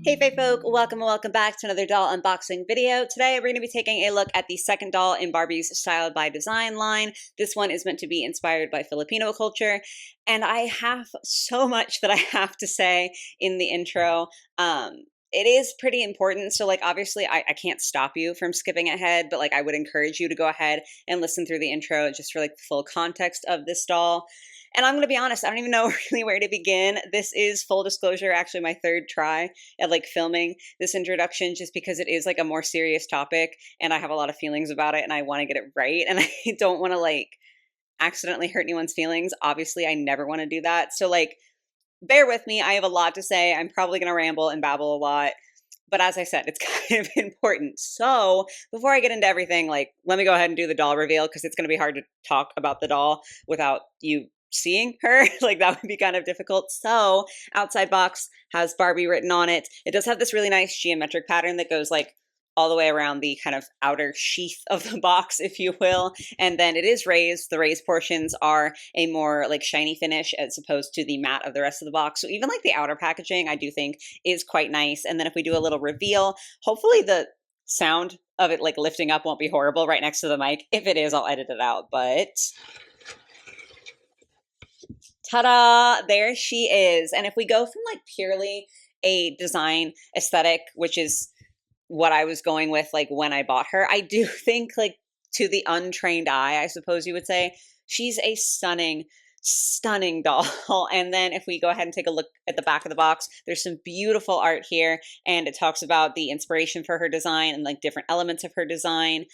Hey Fae folk, welcome and welcome back to another doll unboxing video. Today we're going to be taking a look at the second doll in Barbie's Styled by Design line. This one is meant to be inspired by Filipino culture, and I have so much that I have to say in the intro. It is pretty important, so like obviously I can't stop you from skipping ahead, but like I would encourage you to go ahead and listen through the intro just for like the full context of this doll. And I'm going to be honest, I don't even know really where to begin. This is, full disclosure, actually my third try at like filming this introduction, just because it is like a more serious topic and I have a lot of feelings about it and I want to get it right. And I don't want to like accidentally hurt anyone's feelings. Obviously, I never want to do that. So like, bear with me. I have a lot to say. I'm probably going to ramble and babble a lot. But as I said, it's kind of important. So before I get into everything, like, let me go ahead and do the doll reveal because it's going to be hard to talk about the doll without you seeing her. Like, that would be kind of difficult. So outside box has Barbie written on it. It does have this really nice geometric pattern that goes like all the way around the kind of outer sheath of the box, if you will. And then it is raised. The raised portions are a more like shiny finish as opposed to the matte of the rest of the box. So even like the outer packaging, I do think is quite nice. And then if we do a little reveal, hopefully the sound of it like lifting up won't be horrible right next to the mic. If it is, I'll edit it out. But ta-da, there she is. And if we go from like purely a design aesthetic, which is what I was going with like when I bought her, I do think like to the untrained eye, I suppose you would say, she's a stunning, stunning doll. And then if we go ahead and take a look at the back of the box, there's some beautiful art here, and it talks about the inspiration for her design and like different elements of her design.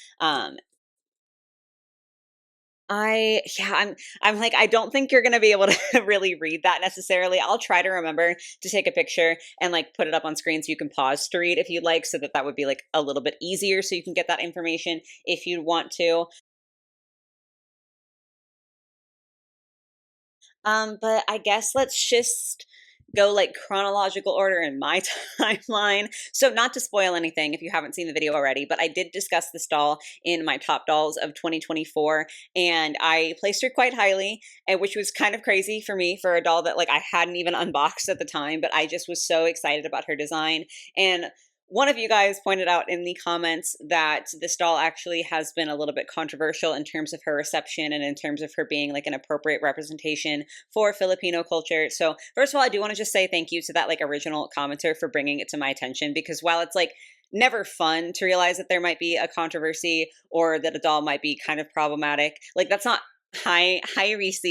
I'm like, I don't think you're going to be able to really read that necessarily. I'll try to remember to take a picture and like put it up on screen so you can pause to read if you'd like, so that would be like a little bit easier so you can get that information if you want to. But I guess let's just go like chronological order in my timeline. So not to spoil anything if you haven't seen the video already, but I did discuss this doll in my top dolls of 2024, and I placed her quite highly, and which was kind of crazy for me for a doll that like I hadn't even unboxed at the time, but I just was so excited about her design. And one of you guys pointed out in the comments that this doll actually has been a little bit controversial in terms of her reception and in terms of her being like an appropriate representation for Filipino culture. So first of all, I do want to just say thank you to that like original commenter for bringing it to my attention, because while it's like never fun to realize that there might be a controversy or that a doll might be kind of problematic, like that's not hi Reese.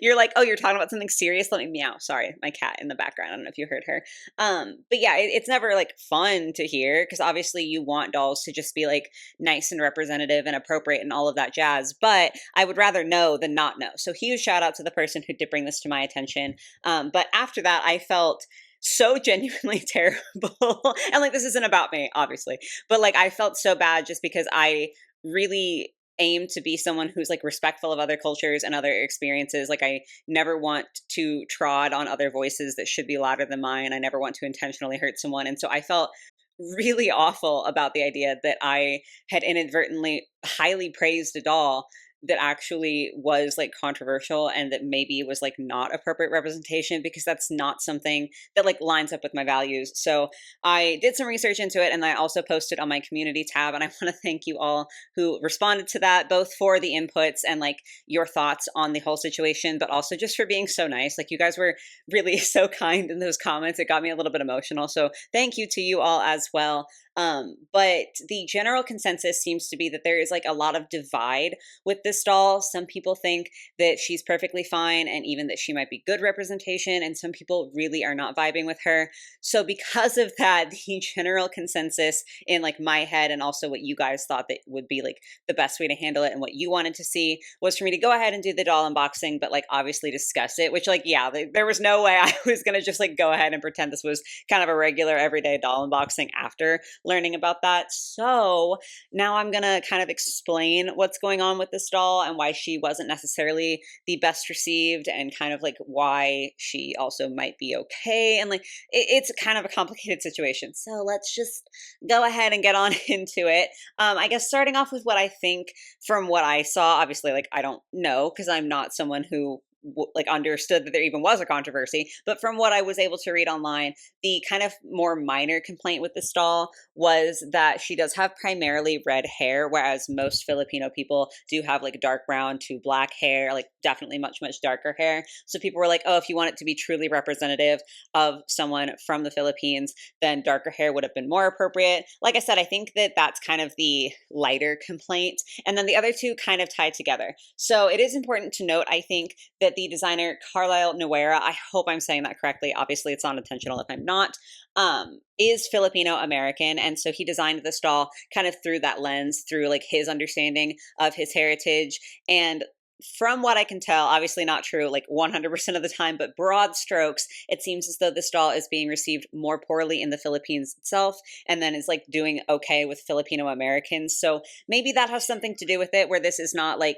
You're like, oh, you're talking about something serious? Let me meow. Sorry, my cat in the background. I don't know if you heard her. But yeah, it's never like fun to hear, because obviously you want dolls to just be like nice and representative and appropriate and all of that jazz. But I would rather know than not know. So huge shout out to the person who did bring this to my attention. But after that, I felt so genuinely terrible. And like, this isn't about me, obviously, but like I felt so bad just because I really aim to be someone who's like respectful of other cultures and other experiences. Like I never want to trod on other voices that should be louder than mine. I never want to intentionally hurt someone. And so I felt really awful about the idea that I had inadvertently highly praised a doll that actually was like controversial, and that maybe was like not appropriate representation, because that's not something that like lines up with my values. So I did some research into it, and I also posted on my community tab, and I want to thank you all who responded to that, both for the inputs and like your thoughts on the whole situation, but also just for being so nice. Like you guys were really so kind in those comments. It got me a little bit emotional. So thank you to you all as well. But the general consensus seems to be that there is like a lot of divide with this doll. Some people think that she's perfectly fine, and even that she might be good representation, and some people really are not vibing with her. So because of that, the general consensus in like my head, and also what you guys thought that would be like the best way to handle it and what you wanted to see, was for me to go ahead and do the doll unboxing, but like obviously discuss it, which like, yeah, there was no way I was going to just like go ahead and pretend this was kind of a regular everyday doll unboxing after learning about that. So now I'm gonna kind of explain what's going on with this doll and why she wasn't necessarily the best received, and kind of like why she also might be okay. And like it's kind of a complicated situation. So let's just go ahead and get on into it. I guess starting off with what I think from what I saw. Obviously, like I don't know, because I'm not someone who like understood that there even was a controversy. But from what I was able to read online, the kind of more minor complaint with this doll was that she does have primarily red hair, whereas most Filipino people do have like dark brown to black hair, like definitely much darker hair. So people were like, oh, if you want it to be truly representative of someone from the Philippines, then darker hair would have been more appropriate. Like I said, I think that that's kind of the lighter complaint. And then the other two kind of tie together. So it is important to note, I think, that the designer Carlisle Noguera, I hope I'm saying that correctly. Obviously, it's not intentional if I'm not, is Filipino American. And so he designed this doll kind of through that lens, through like his understanding of his heritage. And from what I can tell, obviously not true like 100% of the time, but broad strokes, it seems as though this doll is being received more poorly in the Philippines itself, and then is like doing okay with Filipino Americans. So maybe that has something to do with it, where this is not like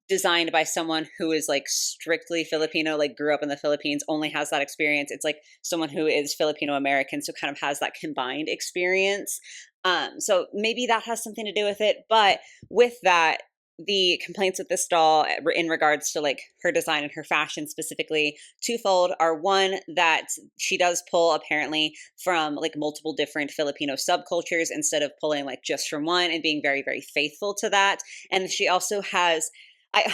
designed by someone who is like strictly Filipino, like grew up in the Philippines, only has that experience. It's like someone who is Filipino American, so kind of has that combined experience. So maybe that has something to do with it. But with that, the complaints with this doll in regards to like her design and her fashion specifically twofold are: one, that she does pull apparently from like multiple different Filipino subcultures instead of pulling like just from one, and being very faithful to that. And she also has, I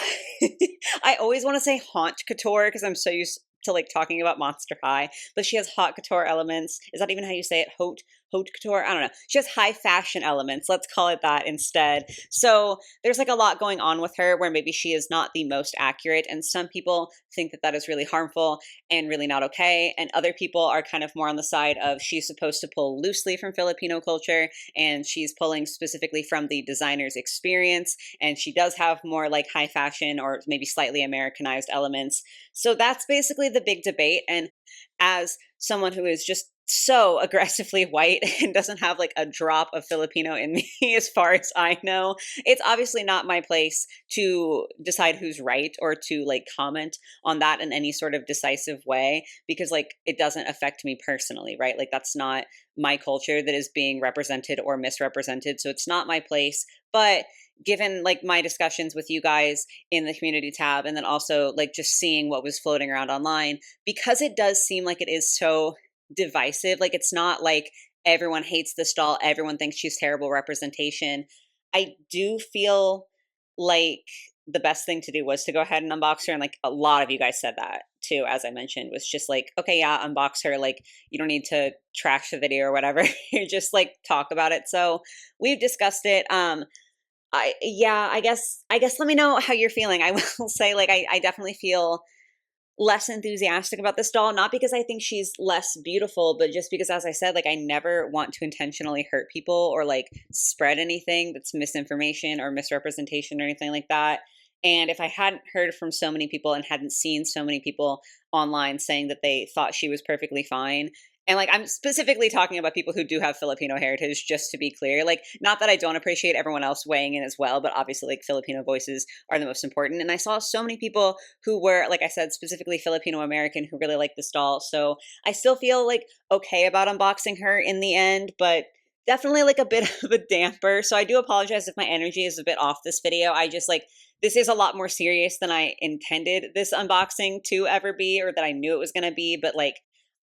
I always want to say haute couture because I'm so used to like talking about Monster High, but she has haute couture elements. Is that even how you say it? Haute couture? I don't know. She has high fashion elements. Let's call it that instead. So there's like a lot going on with her where maybe she is not the most accurate, and some people think that that is really harmful and really not okay, and other people are kind of more on the side of she's supposed to pull loosely from Filipino culture and she's pulling specifically from the designer's experience, and she does have more like high fashion or maybe slightly Americanized elements. So that's basically the big debate. And as someone who is just so aggressively white and doesn't have like a drop of Filipino in me, as far as I know, it's obviously not my place to decide who's right or to like comment on that in any sort of decisive way, because like it doesn't affect me personally, right? Like that's not my culture that is being represented or misrepresented. So it's not my place. But given like my discussions with you guys in the community tab, and then also like just seeing what was floating around online, because it does seem like it is so divisive, like it's not like everyone hates this doll, everyone thinks she's terrible representation. I do feel like the best thing to do was to go ahead and unbox her, and like a lot of you guys said that too, as I mentioned, was just like, okay, yeah, unbox her, like you don't need to trash the video or whatever. You just like talk about it. So we've discussed it. I guess let me know how you're feeling. I will say, like, I definitely feel less enthusiastic about this doll, not because I think she's less beautiful, but just because, as I said, like I never want to intentionally hurt people or like spread anything that's misinformation or misrepresentation or anything like that. And if I hadn't heard from so many people and hadn't seen so many people online saying that they thought she was perfectly fine, and like I'm specifically talking about people who do have Filipino heritage, just to be clear, like not that I don't appreciate everyone else weighing in as well, but obviously like Filipino voices are the most important. And I saw so many people who were, like I said, specifically Filipino American, who really like this doll. So I still feel like okay about unboxing her in the end, but definitely like a bit of a damper. So I do apologize if my energy is a bit off this video. I just like, this is a lot more serious than I intended this unboxing to ever be, or that I knew it was going to be. But like,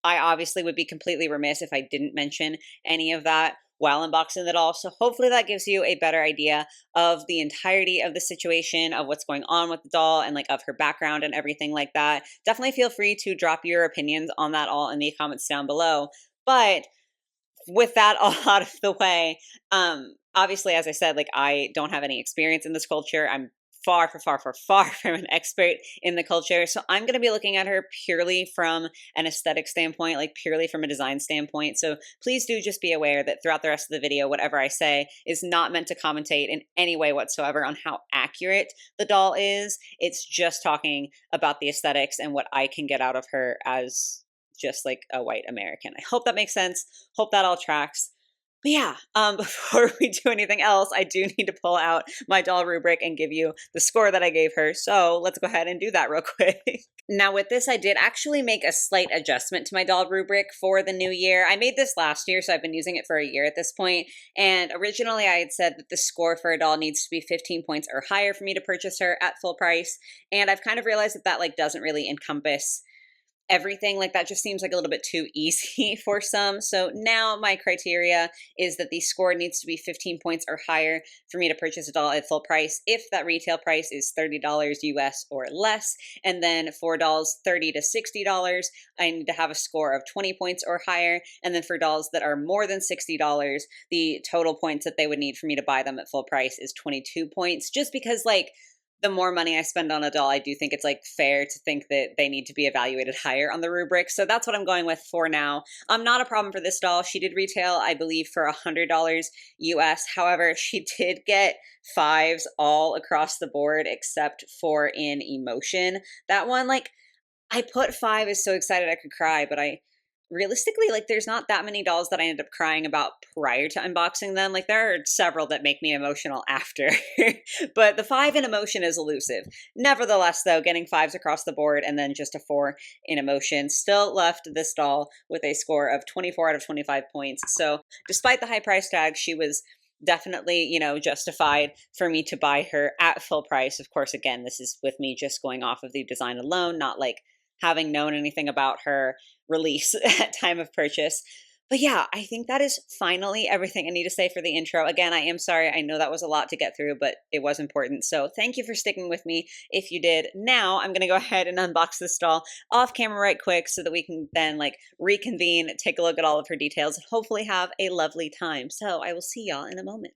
I obviously would be completely remiss if I didn't mention any of that while unboxing it all. So hopefully that gives you a better idea of the entirety of the situation, of what's going on with the doll, and like of her background and everything like that. Definitely feel free to drop your opinions on that all in the comments down below. But with that all out of the way, obviously, as I said, like I don't have any experience in this culture. I'm far from an expert in the culture. So I'm going to be looking at her purely from an aesthetic standpoint, like purely from a design standpoint. So please do just be aware that throughout the rest of the video, whatever I say is not meant to commentate in any way whatsoever on how accurate the doll is. It's just talking about the aesthetics and what I can get out of her as just like a white American. I hope that makes sense. Hope that all tracks. But yeah, before we do anything else, I do need to pull out my doll rubric and give you the score that I gave her. So let's go ahead and do that real quick. Now, with this, I did actually make a slight adjustment to my doll rubric for the new year. I made this last year, so I've been using it for a year at this point. And originally, I had said that the score for a doll needs to be 15 points or higher for me to purchase her at full price. And I've kind of realized that that like doesn't really encompass everything. Like that just seems like a little bit too easy for some. So now my criteria is that the score needs to be 15 points or higher for me to purchase a doll at full price if that retail price is $30 US or less. And then for dolls $30 to $60, I need to have a score of 20 points or higher. And then for dolls that are more than $60, the total points that they would need for me to buy them at full price is 22 points, just because like the more money I spend on a doll, I do think it's like fair to think that they need to be evaluated higher on the rubric. So that's what I'm going with for now. Not a problem for this doll. She did retail, I believe, for $100 US. However, she did get fives all across the board except for in emotion. That one, like, I put 5 as so excited I could cry, but I realistically, like, there's not that many dolls that I ended up crying about prior to unboxing them. Like, there are several that make me emotional after, but the 5 in emotion is elusive. Nevertheless, though, getting 5s across the board and then just a 4 in emotion still left this doll with a score of 24 out of 25 points. So despite the high price tag, she was definitely, you know, justified for me to buy her at full price. Of course, again, this is with me just going off of the design alone, not like having known anything about her release at time of purchase. But yeah, I think that is finally everything I need to say for the intro. Again, I am sorry. I know that was a lot to get through, but it was important. So thank you for sticking with me if you did. Now I'm going to go ahead and unbox this doll off camera right quick so that we can then like reconvene, take a look at all of her details, and hopefully have a lovely time. So I will see y'all in a moment.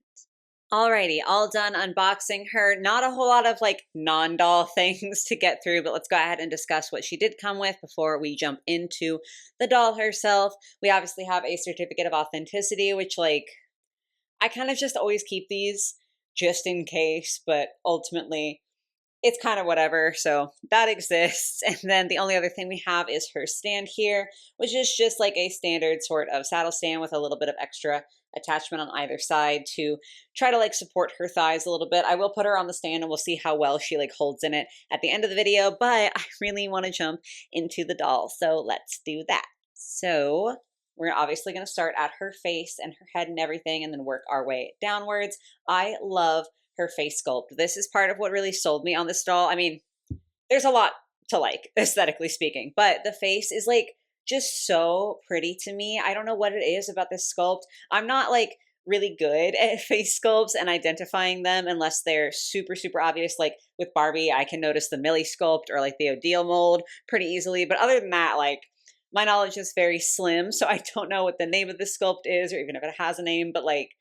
Alrighty, all done unboxing her. Not a whole lot of like non-doll things to get through, but let's go ahead and discuss what she did come with before we jump into the doll herself. We obviously have a certificate of authenticity, which like I kind of just always keep these just in case, but ultimately it's kind of whatever. So that exists. And then the only other thing we have is her stand here, which is just like a standard sort of saddle stand with a little bit of extra attachment on either side to try to like support her thighs a little bit. I will put her on the stand and we'll see how well she like holds in it at the end of the video, but I really want to jump into the doll. So let's do that. So we're obviously going to start at her face and her head and everything and then work our way downwards. I love her face sculpt. This is part of what really sold me on this doll. I mean, there's a lot to like, aesthetically speaking, but the face is like just so pretty to me. I don't know what it is about this sculpt. I'm not like really good at face sculpts and identifying them unless they're super, super obvious. Like with Barbie, I can notice the Millie sculpt or like the Odile mold pretty easily. But other than that, like my knowledge is very slim. So I don't know what the name of the sculpt is or even if it has a name, but like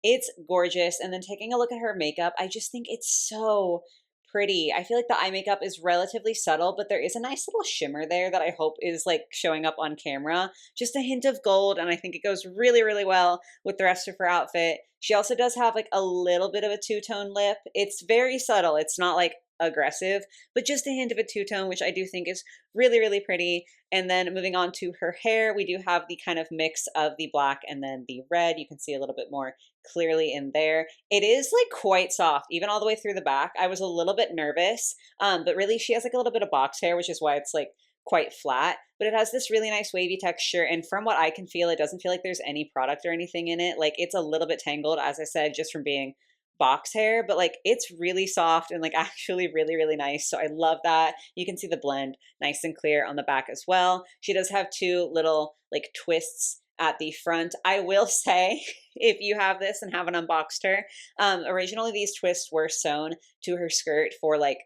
it's gorgeous. And then taking a look at her makeup, I just think it's so pretty. I feel like the eye makeup is relatively subtle, but there is a nice little shimmer there that I hope is like showing up on camera. Just a hint of gold, and I think it goes really, really well with the rest of her outfit. She also does have like a little bit of a two-tone lip. It's very subtle. It's not like aggressive, but just a hint of a two-tone, which I do think is really, really pretty. And then moving on to her hair, we do have the kind of mix of the black and then the red. You can see a little bit more clearly in there. It is like quite soft, even all the way through the back. I was a little bit nervous, but really she has like a little bit of box hair, which is why it's like quite flat, but it has this really nice wavy texture. And from what I can feel, it doesn't feel like there's any product or anything in it. Like it's a little bit tangled, as I said, just from being box hair, but like it's really soft and like actually really, really nice. So I love that. You can see the blend nice and clear on the back as well. She does have two little like twists at the front. I will say, if you have this and haven't unboxed her, originally these twists were sewn to her skirt for like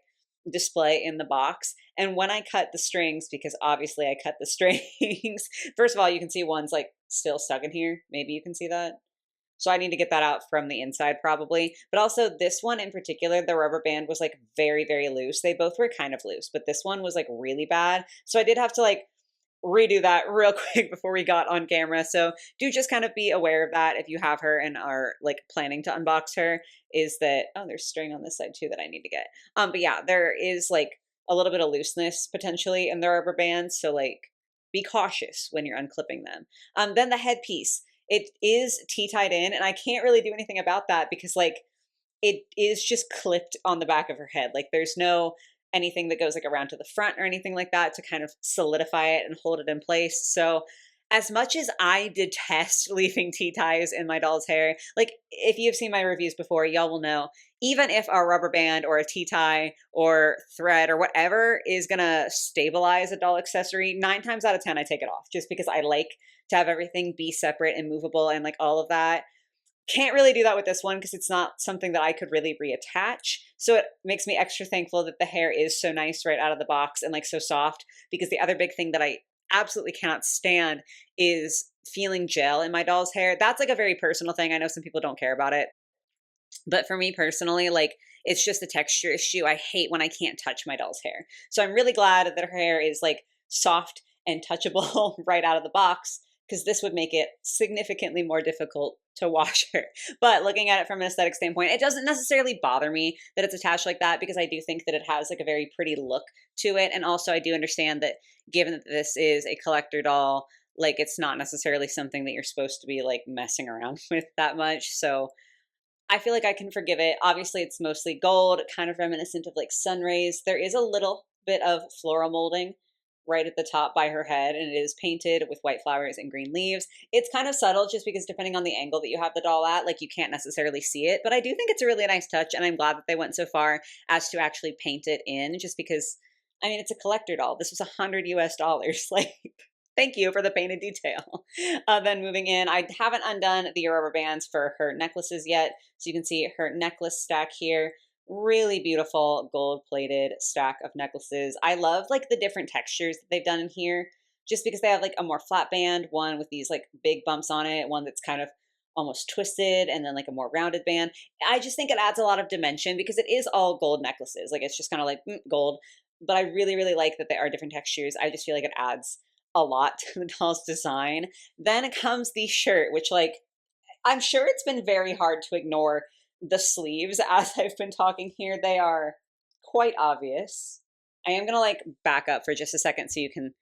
display in the box. And when I cut the strings, because obviously I cut the strings, first of all, you can see one's like still stuck in here. Maybe you can see that. So I need to get that out from the inside probably. But also this one in particular, the rubber band was like very, very loose. They both were kind of loose, but this one was like really bad. So I did have to like redo that real quick before we got on camera. So do just kind of be aware of that if you have her and are like planning to unbox her, is that, oh, there's string on this side too that I need to get. But yeah, there is like a little bit of looseness potentially in the rubber bands. So like be cautious when you're unclipping them. Then the headpiece. it is T-tied in, and I can't really do anything about that because like it is just clipped on the back of her head. Like there's no anything that goes like around to the front or anything like that to kind of solidify it and hold it in place. So as much as I detest leaving tea ties in my doll's hair, like if you've seen my reviews before, y'all will know, even if a rubber band or a tea tie or thread or whatever is gonna stabilize a doll accessory, 9 times out of 10, I take it off just because I like to have everything be separate and movable and like all of that. Can't really do that with this one because it's not something that I could really reattach. So it makes me extra thankful that the hair is so nice right out of the box and like so soft, because the other big thing that I absolutely cannot stand is feeling gel in my doll's hair. That's like a very personal thing. I know some people don't care about it, but for me personally, like it's just a texture issue. I hate when I can't touch my doll's hair. So I'm really glad that her hair is like soft and touchable right out of the box, because this would make it significantly more difficult to wash her. But looking at it from an aesthetic standpoint, it doesn't necessarily bother me that it's attached like that, because I do think that it has like a very pretty look to it. And also I do understand that given that this is a collector doll, like it's not necessarily something that you're supposed to be like messing around with that much. So I feel like I can forgive it. Obviously, it's mostly gold, kind of reminiscent of like sun rays. There is a little bit of floral molding right at the top by her head, and it is painted with white flowers and green leaves. It's kind of subtle just because depending on the angle that you have the doll at, like you can't necessarily see it. But I do think it's a really nice touch, and I'm glad that they went so far as to actually paint it in, just because, I mean, it's a collector doll. This was $100 US. Like, thank you for the painted detail. Then moving in, I haven't undone the rubber bands for her necklaces yet. So you can see her necklace stack here. Really beautiful gold plated stack of necklaces. I love like the different textures that they've done in here, just because they have like a more flat band, one with these like big bumps on it, one that's kind of almost twisted, and then like a more rounded band. I just think it adds a lot of dimension because it is all gold necklaces. Like it's just kind of like gold, but I really, really like that they are different textures. I just feel like it adds a lot to the doll's design. Then comes the shirt, which like I'm sure it's been very hard to ignore the sleeves as I've been talking here. They are quite obvious. I am gonna like back up for just a second so you can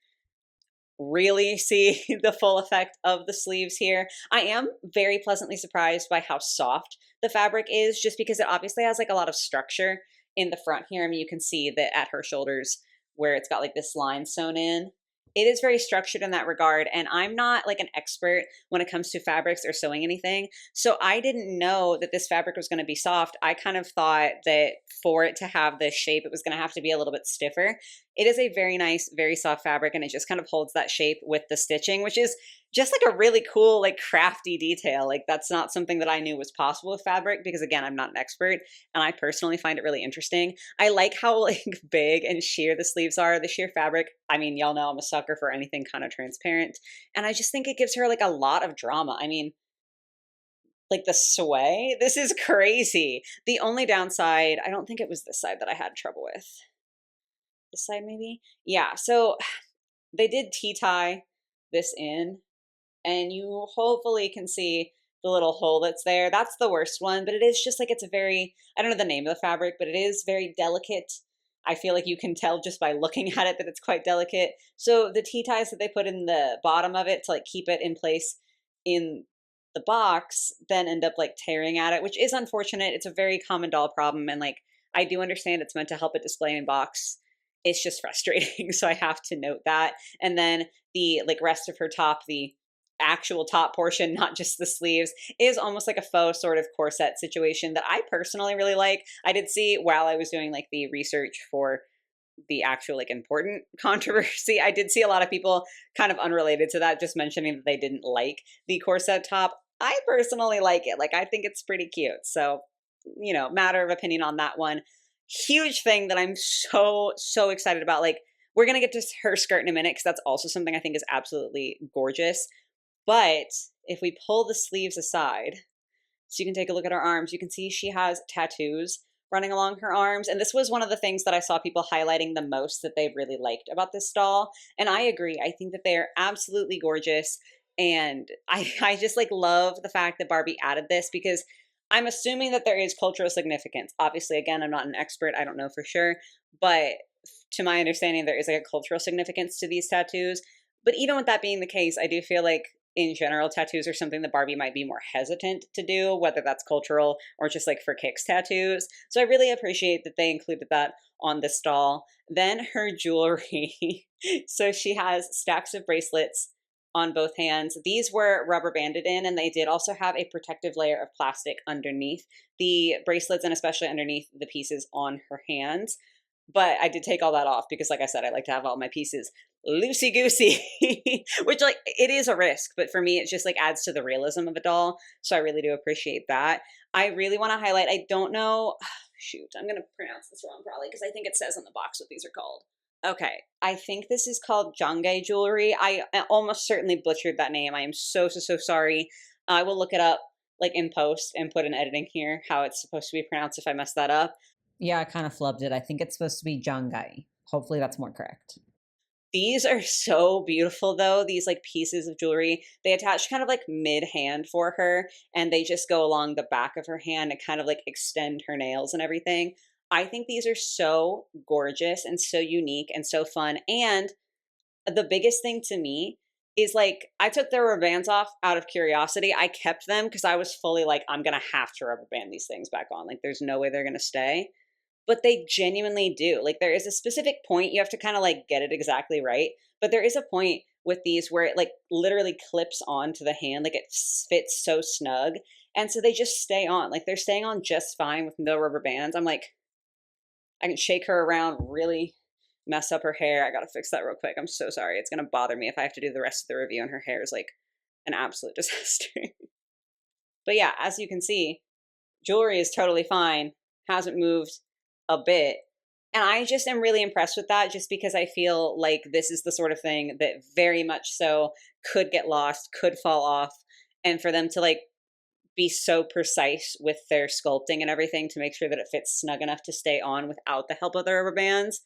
really see the full effect of the sleeves here. I am very pleasantly surprised by how soft the fabric is, just because it obviously has like a lot of structure in the front here. I mean, you can see that at her shoulders where it's got like this line sewn in. It is very structured in that regard, and I'm not like an expert when it comes to fabrics or sewing anything, so I didn't know that this fabric was going to be soft. I kind of thought that for it to have this shape, it was going to have to be a little bit stiffer. It is a very nice, very soft fabric, and it just kind of holds that shape with the stitching, which is just like a really cool, like crafty detail. Like that's not something that I knew was possible with fabric, because again, I'm not an expert, and I personally find it really interesting. I like how like big and sheer the sleeves are, the sheer fabric. I mean, y'all know I'm a sucker for anything kind of transparent, and I just think it gives her like a lot of drama. I mean, like the sway, this is crazy. The only downside, I don't think it was this side that I had trouble with. This side maybe? Yeah, so they did tea tie this in, and you hopefully can see the little hole that's there. That's the worst one, but it is just like, it's a very, I don't know the name of the fabric, but it is very delicate. I feel like you can tell just by looking at it that it's quite delicate. So the tea ties that they put in the bottom of it to like keep it in place in the box then end up like tearing at it, which is unfortunate. It's a very common doll problem, and like I do understand it's meant to help it display in box. It's just frustrating. So I have to note that. And then the like rest of her top, the actual top portion, not just the sleeves, is almost like a faux sort of corset situation that I personally really like. I did see while I was doing like the research for the actual like important controversy, I did see a lot of people kind of unrelated to that just mentioning that they didn't like the corset top. I personally like it. Like I think it's pretty cute. So, you know, matter of opinion on that one. Huge thing that I'm so excited about. Like we're going to get to her skirt in a minute, because that's also something I think is absolutely gorgeous. But if we pull the sleeves aside, so you can take a look at her arms, you can see she has tattoos running along her arms. And this was one of the things that I saw people highlighting the most that they really liked about this doll. And I agree. I think that they are absolutely gorgeous. And I just like love the fact that Barbie added this, because I'm assuming that there is cultural significance. Obviously, again, I'm not an expert. I don't know for sure. But to my understanding, there is like a cultural significance to these tattoos. But even with that being the case, I do feel like in general, tattoos are something that Barbie might be more hesitant to do, whether that's cultural or just like for kicks tattoos. So I really appreciate that they included that on the stall. Then her jewelry. So she has stacks of bracelets on both hands. These were rubber banded in, and they did also have a protective layer of plastic underneath the bracelets and especially underneath the pieces on her hands. But I did take all that off because, like I said, I like to have all my pieces loosey goosey, which, like, it is a risk, but for me, it just like adds to the realism of a doll. So I really do appreciate that. I really want to highlight, I don't know, shoot, I'm going to pronounce this wrong probably because I think it says on the box what these are called. Okay, I think this is called Jangai jewelry. I almost certainly butchered that name. I am so, so, so sorry. I will look it up like in post and put in editing here how it's supposed to be pronounced if I mess that up. Yeah, I kind of flubbed it. I think it's supposed to be Jangai. Hopefully that's more correct. These are so beautiful though, these like pieces of jewelry. They attach kind of like mid-hand for her, and they just go along the back of her hand and kind of like extend her nails and everything. I think these are so gorgeous and so unique and so fun. And the biggest thing to me is like I took the rubber bands off out of curiosity. I kept them because I was fully like, I'm gonna have to rubber band these things back on. Like there's no way they're gonna stay. But they genuinely do. Like there is a specific point you have to kind of like get it exactly right. But there is a point with these where it like literally clips onto the hand, like it fits so snug. And so they just stay on. Like they're staying on just fine with no rubber bands. I'm like, I can shake her around, really mess up her hair. I gotta fix that real quick. I'm so sorry. It's gonna bother me if I have to do the rest of the review and her hair is like an absolute disaster. But yeah, as you can see, jewelry is totally fine, hasn't moved a bit. And I just am really impressed with that just because I feel like this is the sort of thing that very much so could get lost, could fall off. And for them to like be so precise with their sculpting and everything to make sure that it fits snug enough to stay on without the help of the rubber bands.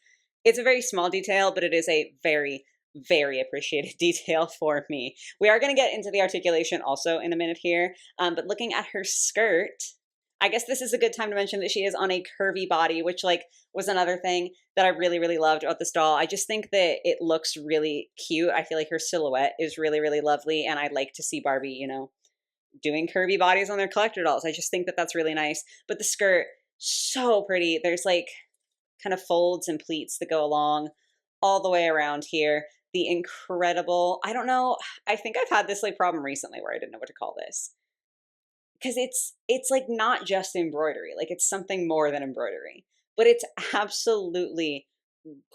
It's a very small detail, but it is a very, very appreciated detail for me. We are going to get into the articulation also in a minute here, but looking at her skirt, I guess this is a good time to mention that she is on a curvy body, which like was another thing that I really, really loved about this doll. I just think that it looks really cute. I feel like her silhouette is really, really lovely, and I'd like to see Barbie, you know, doing curvy bodies on their collector dolls. I just think that that's really nice. But the skirt, so pretty. There's like kind of folds and pleats that go along all the way around here. The incredible, I don't know, I think I've had this like problem recently where I didn't know what to call this. Because it's like not just embroidery, like it's something more than embroidery. But it's absolutely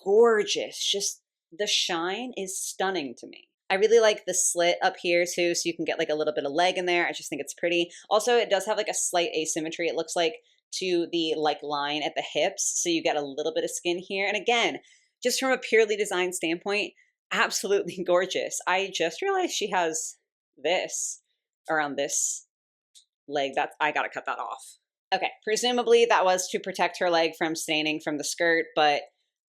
gorgeous. Just the shine is stunning to me. I really like the slit up here too, so you can get like a little bit of leg in there. I just think it's pretty. Also, it does have like a slight asymmetry, it looks like, to the like line at the hips, so you get a little bit of skin here. And again, just from a purely design standpoint, absolutely gorgeous. I just realized she has this around this leg. That's, I gotta cut that off. Okay, presumably that was to protect her leg from staining from the skirt, but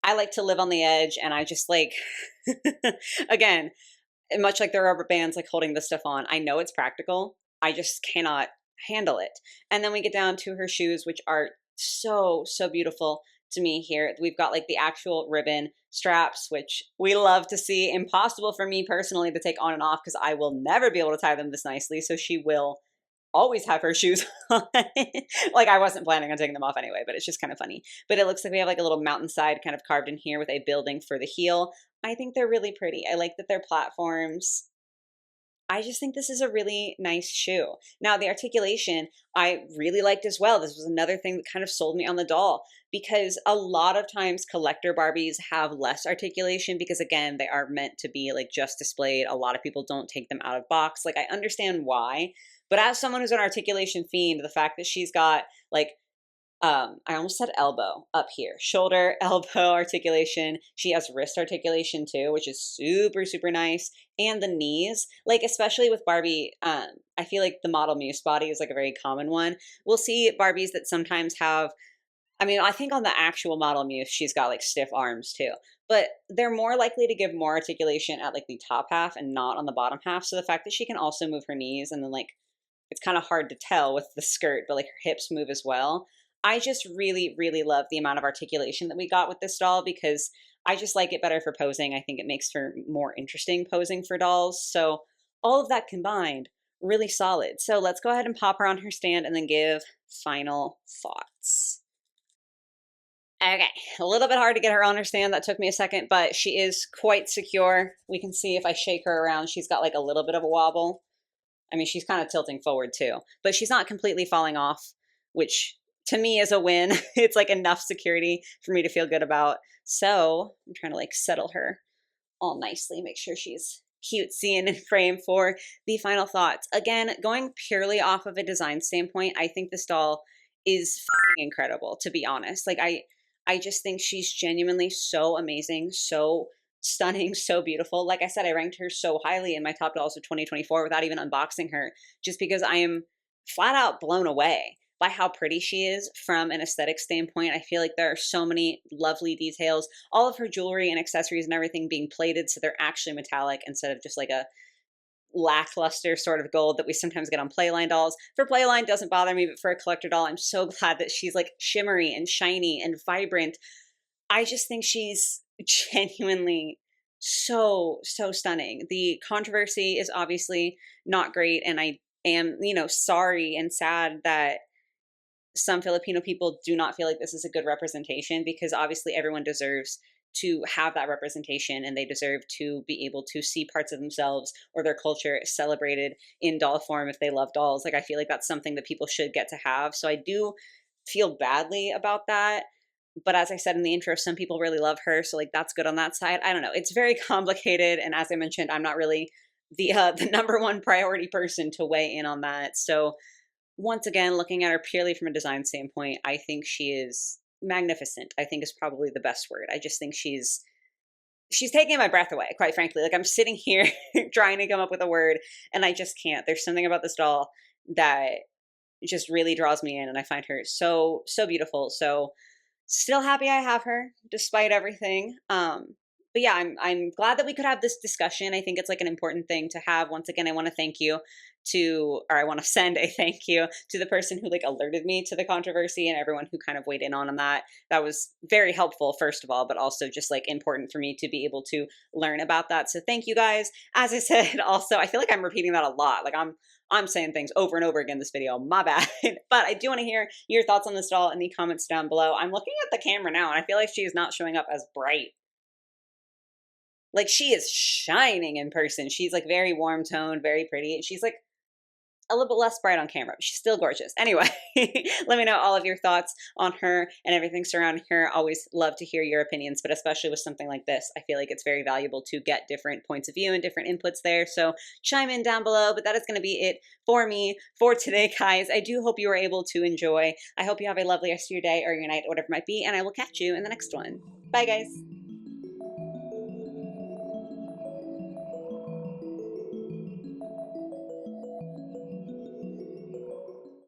I like to live on the edge, and I just like, again, much like the rubber bands, like holding this stuff on, I know it's practical. I just cannot handle it. And then we get down to her shoes, which are so, so beautiful to me here. We've got like the actual ribbon straps, which we love to see. Impossible for me personally to take on and off because I will never be able to tie them this nicely. So she will always have her shoes on. Like I wasn't planning on taking them off anyway, but it's just kind of funny. But it looks like we have like a little mountainside kind of carved in here with a building for the heel. I think they're really pretty. I like that they're platforms. I just think this is a really nice shoe. Now, the articulation I really liked as well. This was another thing that kind of sold me on the doll because a lot of times collector Barbies have less articulation because, again, they are meant to be like just displayed. A lot of people don't take them out of box. Like, I understand why. But as someone who's an articulation fiend, the fact that she's got like I almost said elbow up here, shoulder, elbow articulation. She has wrist articulation too, which is super, super nice. And the knees, like especially with Barbie, I feel like the model muse body is like a very common one. We'll see Barbies that sometimes have, I mean, I think on the actual model muse, she's got like stiff arms too, but they're more likely to give more articulation at like the top half and not on the bottom half. So the fact that she can also move her knees and then like, it's kind of hard to tell with the skirt, but like her hips move as well. I just really, really love the amount of articulation that we got with this doll because I just like it better for posing. I think it makes for more interesting posing for dolls. So all of that combined, really solid. So let's go ahead and pop her on her stand and then give final thoughts. Okay, a little bit hard to get her on her stand. That took me a second, but she is quite secure. We can see if I shake her around, she's got like a little bit of a wobble. I mean, she's kind of tilting forward too, but she's not completely falling off, which to me is a win. It's like enough security for me to feel good about. So I'm trying to like settle her all nicely, make sure she's cutesy and in frame for the final thoughts. Again, going purely off of a design standpoint, I think this doll is fucking incredible, to be honest. Like I just think she's genuinely so amazing, so stunning, so beautiful. Like I said, I ranked her so highly in my top dolls of 2024 without even unboxing her, just because I am flat out blown away by how pretty she is from an aesthetic standpoint. I feel like there are so many lovely details. All of her jewelry and accessories and everything being plated, so they're actually metallic instead of just like a lackluster sort of gold that we sometimes get on Playline dolls. For Playline, doesn't bother me, but for a collector doll, I'm so glad that she's like shimmery and shiny and vibrant. I just think she's genuinely so stunning. The controversy is obviously not great, and I am, sorry and sad that some Filipino people do not feel like this is a good representation, because obviously everyone deserves to have that representation, and they deserve to be able to see parts of themselves or their culture celebrated in doll form if they love dolls. Like, I feel like that's something that people should get to have. So I do feel badly about that. But as I said in the intro, some people really love her. So like, that's good on that side. I don't know. It's very complicated. And as I mentioned, I'm not really the number one priority person to weigh in on that. So once again, looking at her purely from a design standpoint, I think she is magnificent. I think is probably the best word. I just think she's taking my breath away, quite frankly. Like, I'm sitting here trying to come up with a word and I just can't. There's something about this doll that just really draws me in, and I find her so beautiful. So still happy I have her despite everything. But yeah, I'm glad that we could have this discussion. I think it's like an important thing to have. Once again, I want to thank you I want to send a thank you to the person who like alerted me to the controversy, and everyone who kind of weighed in on that. That was very helpful, first of all, but also just like important for me to be able to learn about that. So thank you guys. As I said, also, I feel like I'm repeating that a lot. Like I'm saying things over and over again in this video, my bad. But I do want to hear your thoughts on this doll in the comments down below. I'm looking at the camera now, and I feel like she is not showing up as bright. Like, she is shining in person. She's like very warm toned, very pretty. And she's like a little bit less bright on camera, but she's still gorgeous. Anyway, let me know all of your thoughts on her and everything surrounding her. Always love to hear your opinions, but especially with something like this, I feel like it's very valuable to get different points of view and different inputs there. So chime in down below, but that is going to be it for me for today, guys. I do hope you were able to enjoy. I hope you have a lovely rest of your day or your night, whatever it might be, and I will catch you in the next one. Bye, guys.